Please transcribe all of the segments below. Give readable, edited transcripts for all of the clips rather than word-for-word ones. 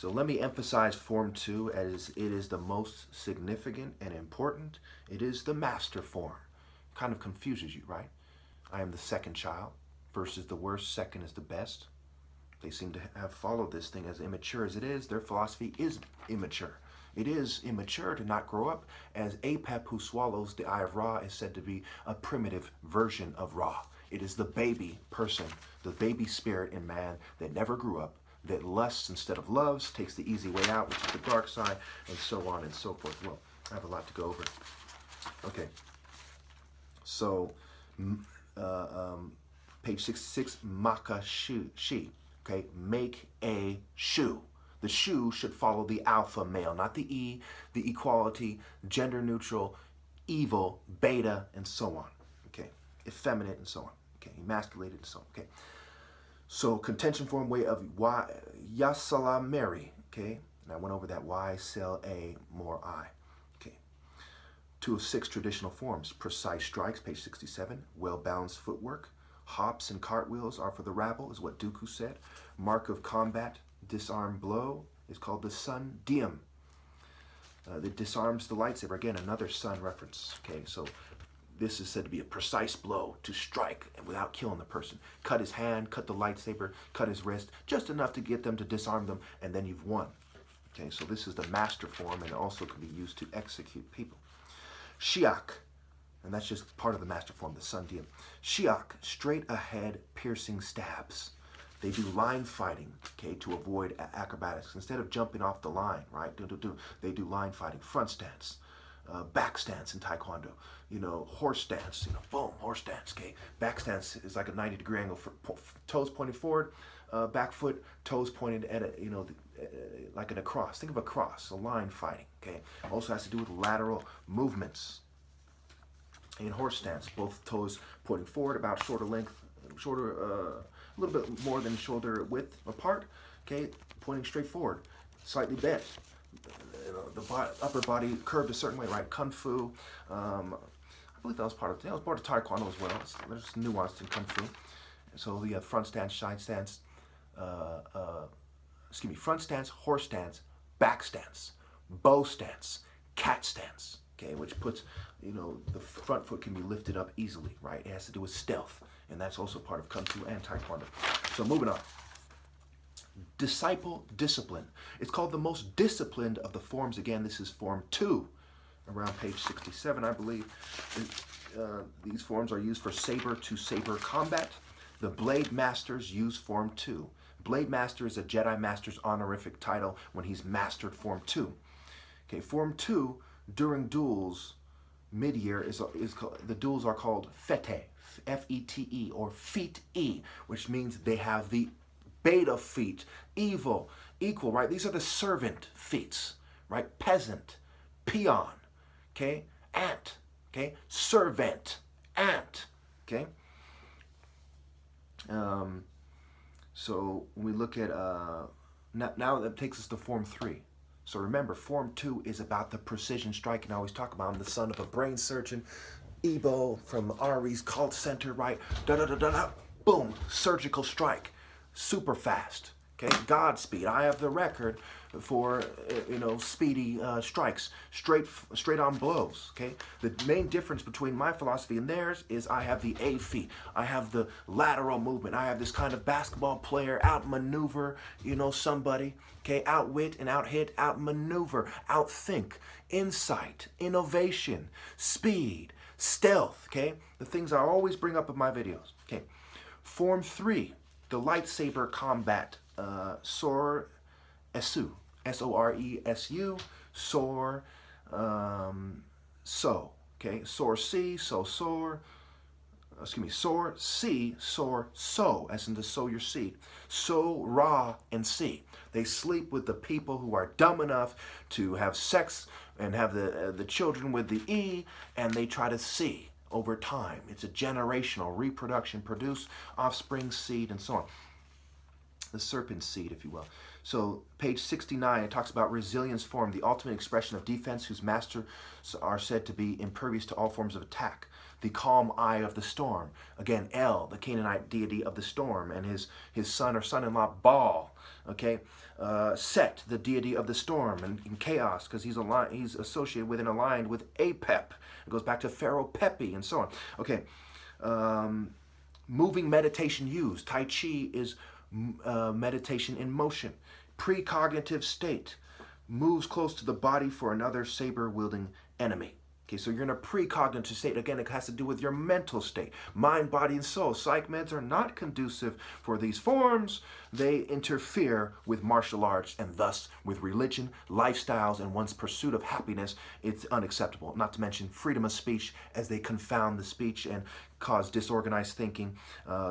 So let me emphasize form 2 as it is the most significant and important. It is the master form. Kind of confuses you, right? I am the second child. First is the worst, second is the best. They seem to have followed this thing as immature as it is. Their philosophy is immature. It is immature to not grow up, as Apep who swallows the eye of Ra is said to be a primitive version of Ra. It is the baby person, the baby spirit in man that never grew up, that lusts instead of loves, takes the easy way out, which is the dark side, and so on and so forth. Well, I have a lot to go over. Okay. So, page 66, Maka Shi. Okay, make a shoe. The shoe should follow the alpha male, not the E, the equality, gender neutral, evil, beta, and so on. Okay, effeminate and so on. Okay, emasculated and so on. Okay, so contention form way of Yasala Mary. Okay, and I went over that Y, cell A, more I. Okay, 2 of 6 traditional forms. Precise strikes, page 67. Well-balanced footwork. Hops and cartwheels are for the rabble, is what Dooku said. Mark of combat, disarm blow, is called the sun diem. That disarms the lightsaber. Again, another sun reference. Okay, so this is said to be a precise blow to strike without killing the person. Cut his hand, cut the lightsaber, cut his wrist, just enough to get them to disarm them, and then you've won. Okay, so this is the master form, and it also can be used to execute people. Shiak. And that's just part of the master form, the sun diem. Shiak, straight ahead, piercing stabs. They do line fighting, okay, to avoid acrobatics. Instead of jumping off the line, right, they do line fighting. Front stance, back stance in Taekwondo. You know, horse stance, you know, boom, horse stance, okay. Back stance is like a 90-degree angle, for toes pointed forward, back foot, toes pointed at a, you know, like in a cross. Think of a cross, a line fighting, okay. Also has to do with lateral movements. In horse stance, both toes pointing forward, about shoulder length, a little bit more than shoulder width apart, okay, pointing straight forward, slightly bent. The upper body curved a certain way, right? Kung Fu, I believe that was part of Taekwondo as well. There's nuanced in Kung Fu. So we have front stance, side stance, front stance, horse stance, back stance, bow stance, cat stance. Okay, which puts, you know, the front foot can be lifted up easily, right? It has to do with stealth, and that's also part of Kung Fu and Taekwondo. So moving on. Disciple discipline. It's called the most disciplined of the forms. Again, this is form 2, around page 67, I believe. These forms are used for saber-to-saber combat. The Blade Masters use form 2. Blade Master is a Jedi Master's honorific title when he's mastered form 2. Okay, form 2, during duels, mid-year, the duels are called fete, F-E-T-E, or feet-E, which means they have the beta feet, evil, equal, right? These are the servant feats, right? Peasant, peon, okay? Ant, okay? Servant, ant, okay? So when we look at, now that takes us to form 3. So remember, form 2 is about the precision strike, and I always talk about I'm the son of a brain surgeon, Ebo from Ari's cult center, right? Da-da-da-da-da, boom, surgical strike, super fast, okay? Godspeed. I have the record for, you know, speedy strikes, straight on blows, okay? The main difference between my philosophy and theirs is I have the A feet. I have the lateral movement. I have this kind of basketball player outmaneuver, you know, somebody, okay? Outwit and outhit, outmaneuver, outthink, insight, innovation, speed, stealth, okay? The things I always bring up in my videos, okay? Form 3, the lightsaber combat, Sor Esu, S-O-R-E-S-U, Sor, So, okay? Sor C, So Sor, Sor C, Sor So, as in to sow your seed. So Ra and C. They sleep with the people who are dumb enough to have sex and have the children with the E, and they try to see over time. It's a generational reproduction, produce offspring, seed, and so on. the serpent seed, if you will. So page 69, it talks about resilience form, the ultimate expression of defense whose masters are said to be impervious to all forms of attack. The calm eye of the storm. Again, El, the Canaanite deity of the storm, and his son or son-in-law, Baal. Okay, Set, the deity of the storm and chaos, because he's associated with and aligned with Apep. It goes back to Pharaoh Pepi and so on. Okay, moving meditation used. Tai Chi is meditation in motion. Precognitive state. Moves close to the body for another saber-wielding enemy. Okay, so you're in a precognitive state. Again, it has to do with your mental state. Mind, body, and soul. Psych meds are not conducive for these forms. They interfere with martial arts and thus with religion, lifestyles, and one's pursuit of happiness. It's unacceptable. Not to mention freedom of speech, as they confound the speech and cause disorganized thinking,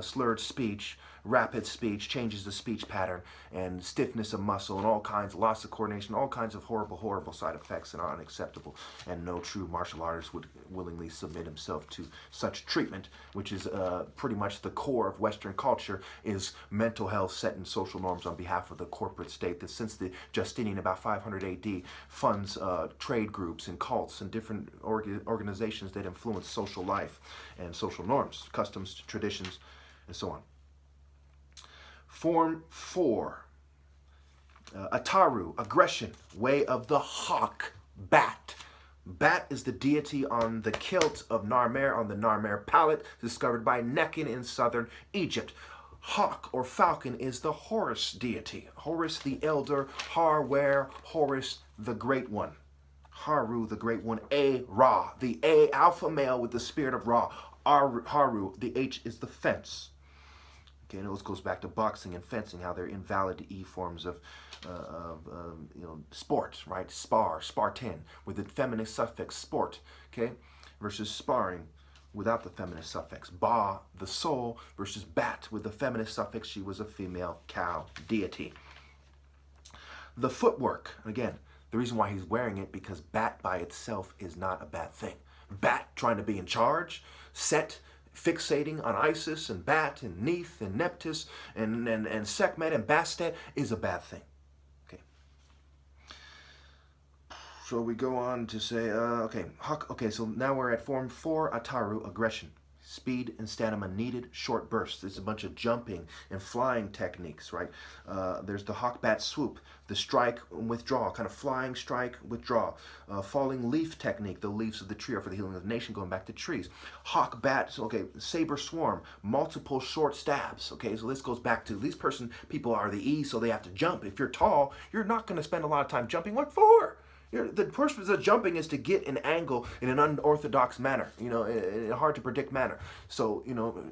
slurred speech, rapid speech, changes the speech pattern, and stiffness of muscle, and all kinds, loss of coordination, all kinds of horrible, horrible side effects, and are unacceptable. And no true martial artist would willingly submit himself to such treatment, which is pretty much the core of Western culture, is mental health set in social norms on behalf of the corporate state that since the Justinian, about 500 AD, funds trade groups and cults and different organizations that influence social life and social norms, customs, traditions, and so on. Form 4, Ataru, aggression, way of the hawk, bat. Bat is the deity on the kilt of Narmer, on the Narmer palette, discovered by Nekhen in southern Egypt. Hawk or falcon is the Horus deity. Horus the elder, Har-wer, Horus the great one. Haru the great one, A-Ra, the A, alpha male with the spirit of Ra. Haru, the H is the fence. Okay, and it goes back to boxing and fencing, how they're invalid E forms of sport, right? Spartan, with the feminine suffix sport, okay, versus sparring without the feminine suffix. Ba, the soul, versus bat with the feminine suffix. She was a female cow deity. The footwork, again, the reason why he's wearing it, because bat by itself is not a bad thing. Bat trying to be in charge, Set fixating on Isis and Bat and Neith and Nephthys and Sekhmet and Bastet is a bad thing. Okay. So we go on to say, okay, so now we're at Form 4, Ataru, aggression. Speed and stamina needed, short bursts. There's a bunch of jumping and flying techniques, right? There's the hawk bat swoop, the strike and withdraw, kind of flying strike, withdraw. Falling leaf technique, the leaves of the tree are for the healing of the nation, going back to trees. Hawk bat, so, okay, saber swarm, multiple short stabs. Okay, so this goes back to these people are the E, so they have to jump. If you're tall, you're not going to spend a lot of time jumping. What for? The purpose of jumping is to get an angle in an unorthodox manner, in a hard to predict manner. So,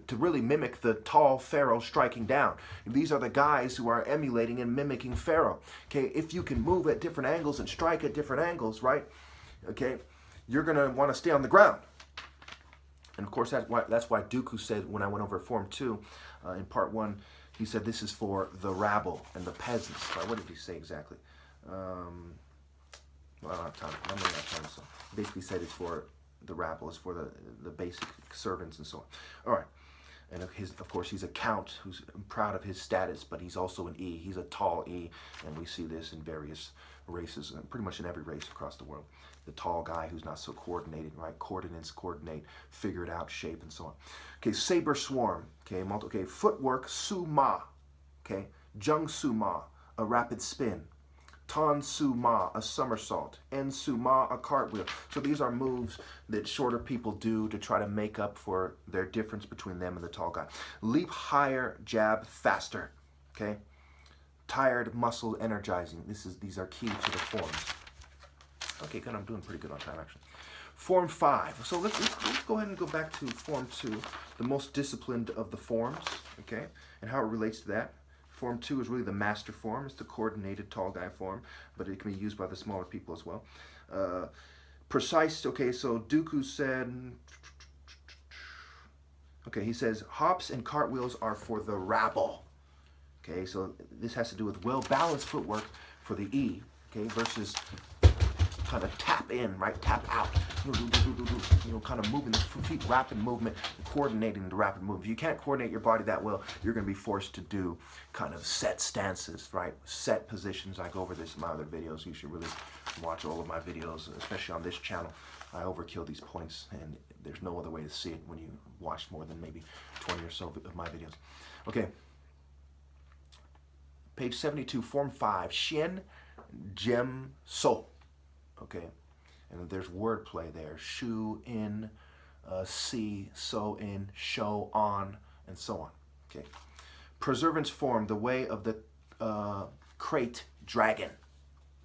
to really mimic the tall pharaoh striking down. These are the guys who are emulating and mimicking Pharaoh. Okay, if you can move at different angles and strike at different angles, right? Okay, you're going to want to stay on the ground. And of course, that's why Dooku said, when I went over Form 2 in Part 1, he said this is for the rabble and the peasants. What did he say exactly? Well, I don't have time. I'm running out of time. So basically said it's for the rabble, it's for the basic servants and so on. All right. And of course, he's a count who's proud of his status, but he's also an E. He's a tall E, and we see this in various races, pretty much in every race across the world. The tall guy who's not so coordinated, right? Coordinates, coordinate, figured out shape, and so on. Okay, saber swarm. Okay, footwork, su ma. Okay, jung su ma, a rapid spin. Ton su ma, a somersault. En su ma, a cartwheel. So these are moves that shorter people do to try to make up for their difference between them and the tall guy. Leap higher, jab faster. Okay? Tired, muscle energizing. These are key to the forms. Okay, good. I'm doing pretty good on time, actually. Form 5. So let's go ahead and go back to Form 2, the most disciplined of the forms, okay, and how it relates to that. Form 2 is really the master form. It's the coordinated tall guy form, but it can be used by the smaller people as well. Precise, okay, so Dooku said, okay, he says, hops and cartwheels are for the rabble. Okay, so this has to do with well-balanced footwork for the E, okay, versus kind of tap in, right? Tap out. You know, kind of moving the feet, rapid movement, coordinating the rapid movement. If you can't coordinate your body that well, you're going to be forced to do kind of set stances, right? Set positions. I go over this in my other videos. You should really watch all of my videos, especially on this channel. I overkill these points, and there's no other way to see it when you watch more than maybe 20 or so of my videos. Okay. Page 72, Form 5, Shin, Gem, So. Okay. And there's wordplay there. Shu, in, see, so, in, show, on, and so on. Okay. Preservance form, the way of the crate dragon.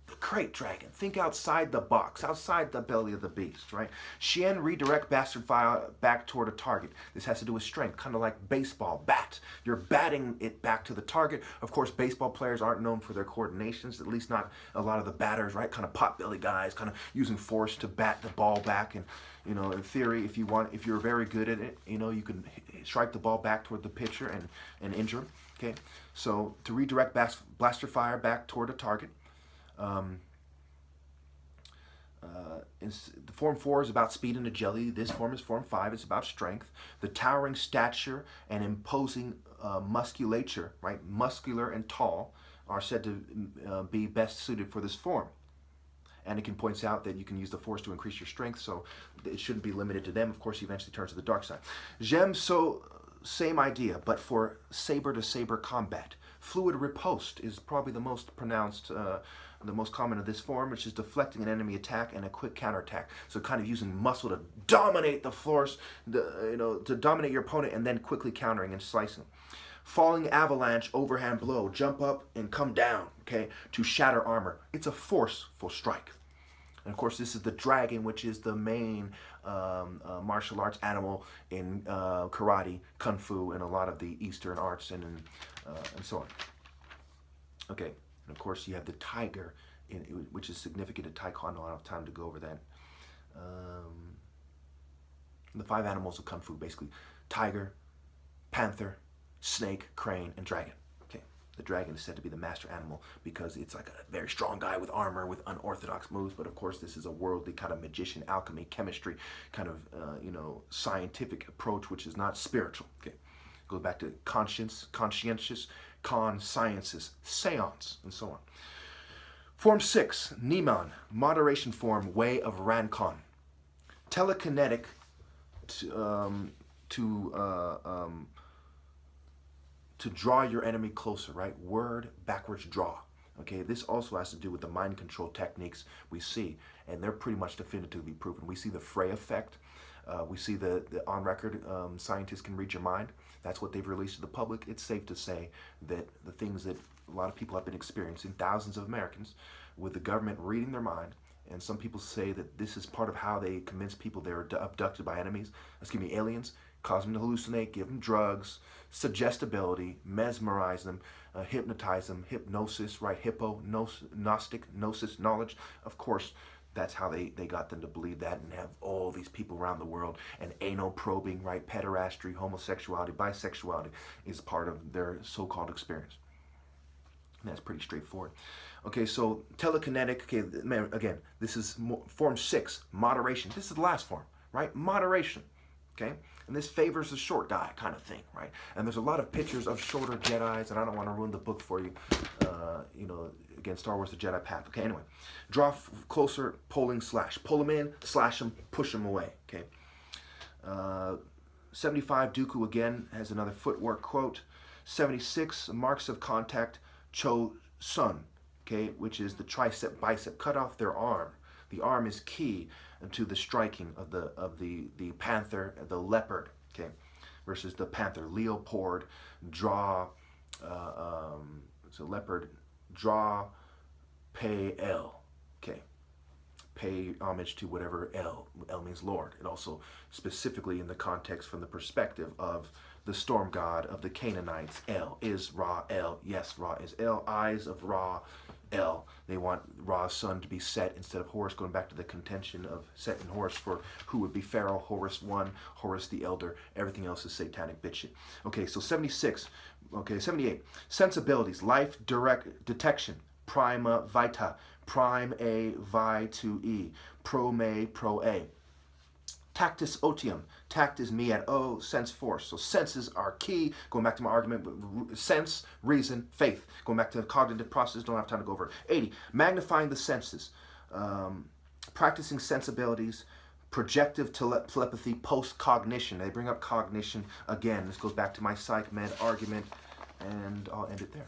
The crate dragon. Think outside the box, outside the belly of the beast, right? Xian, redirect bastard fire back toward a target. This has to do with strength, kind of like baseball, bat. You're batting it back to the target. Of course, baseball players aren't known for their coordinations, at least not a lot of the batters, right? Kind of pot-belly guys, kind of using force to bat the ball back. And, you know, in theory, if you're very good at it, you know, you can strike the ball back toward the pitcher and injure him, okay? So, to redirect blaster fire back toward a target. The Form 4 is about speed and agility. This form is Form 5. It's about strength. The towering stature and imposing musculature, right? Muscular and tall are said to be best suited for this form. Anakin points out that you can use the Force to increase your strength, so it shouldn't be limited to them. Of course, he eventually turns to the dark side. Gem, so same idea, but for saber-to-saber combat. Fluid riposte is probably the most pronounced, the most common of this form, which is deflecting an enemy attack and a quick counterattack. So kind of using muscle to dominate the force, to dominate your opponent and then quickly countering and slicing. Falling avalanche, overhand blow, jump up and come down, okay, to shatter armor. It's a forceful strike. And of course, this is the dragon, which is the main martial arts animal in karate, kung fu, and a lot of the Eastern arts and so on. Okay, and of course you have the tiger, which is significant in Taekwondo. I don't have time to go over that. The 5 animals of kung fu, basically: tiger, panther, snake, crane, and dragon. The dragon is said to be the master animal because it's like a very strong guy with armor, with unorthodox moves. But of course, this is a worldly kind of magician, alchemy, chemistry, kind of, scientific approach, which is not spiritual. Okay. Goes back to conscientious, sciences, seance, and so on. Form 6, Niman, moderation form, way of Rancon. Telekinetic to draw your enemy closer, right? Word, backwards draw. Okay, this also has to do with the mind control techniques we see, and they're pretty much definitively proven. We see the Frey effect. We see the on record, scientists can read your mind. That's what they've released to the public. It's safe to say that the things that a lot of people have been experiencing, thousands of Americans, with the government reading their mind, and some people say that this is part of how they convince people they're abducted by aliens, cause them to hallucinate, give them drugs, suggestibility, mesmerize them, hypnotize them, hypnosis, right? Gnostic, gnosis, knowledge. Of course, that's how they got them to believe that and have all these people around the world. And anal probing, right? Pederastry, homosexuality, bisexuality is part of their so-called experience. And that's pretty straightforward. Okay, so telekinetic, okay, again, this is Form 6, moderation. This is the last form, right? Moderation, okay? And this favors the short guy kind of thing, right? And there's a lot of pictures of shorter Jedis, and I don't want to ruin the book for you, again, Star Wars, The Jedi Path. Okay, anyway. Draw closer, pulling, slash. Pull them in, slash them, push them away, okay? 75, Dooku, again, has another footwork quote. 76, marks of contact, Cho Sun, okay, which is the tricep, bicep. Cut off their arm. The arm is key to the striking of the panther, the leopard, okay, versus the panther, leopard, draw, so leopard, draw, pay El, okay, pay homage to whatever El means Lord. It also specifically in the context from the perspective of the storm god of the Canaanites, El is Ra, El, yes, Ra is El, eyes of Ra, El. They want Ra's son to be Set instead of Horus, going back to the contention of Set and Horus for who would be Pharaoh, Horus I, Horus the Elder. Everything else is satanic bitch shit. Okay, so 76. Okay, 78. Sensibilities, life, direct detection, prima vita, prime A, vi to E, pro me, pro A. Tactus otium. Tact is me at O, sense force. So senses are key. Going back to my argument, sense, reason, faith. Going back to the cognitive process, don't have time to go over it. 80. Magnifying the senses. Practicing sensibilities. Projective telepathy, post-cognition. They bring up cognition again. This goes back to my psych med argument, and I'll end it there.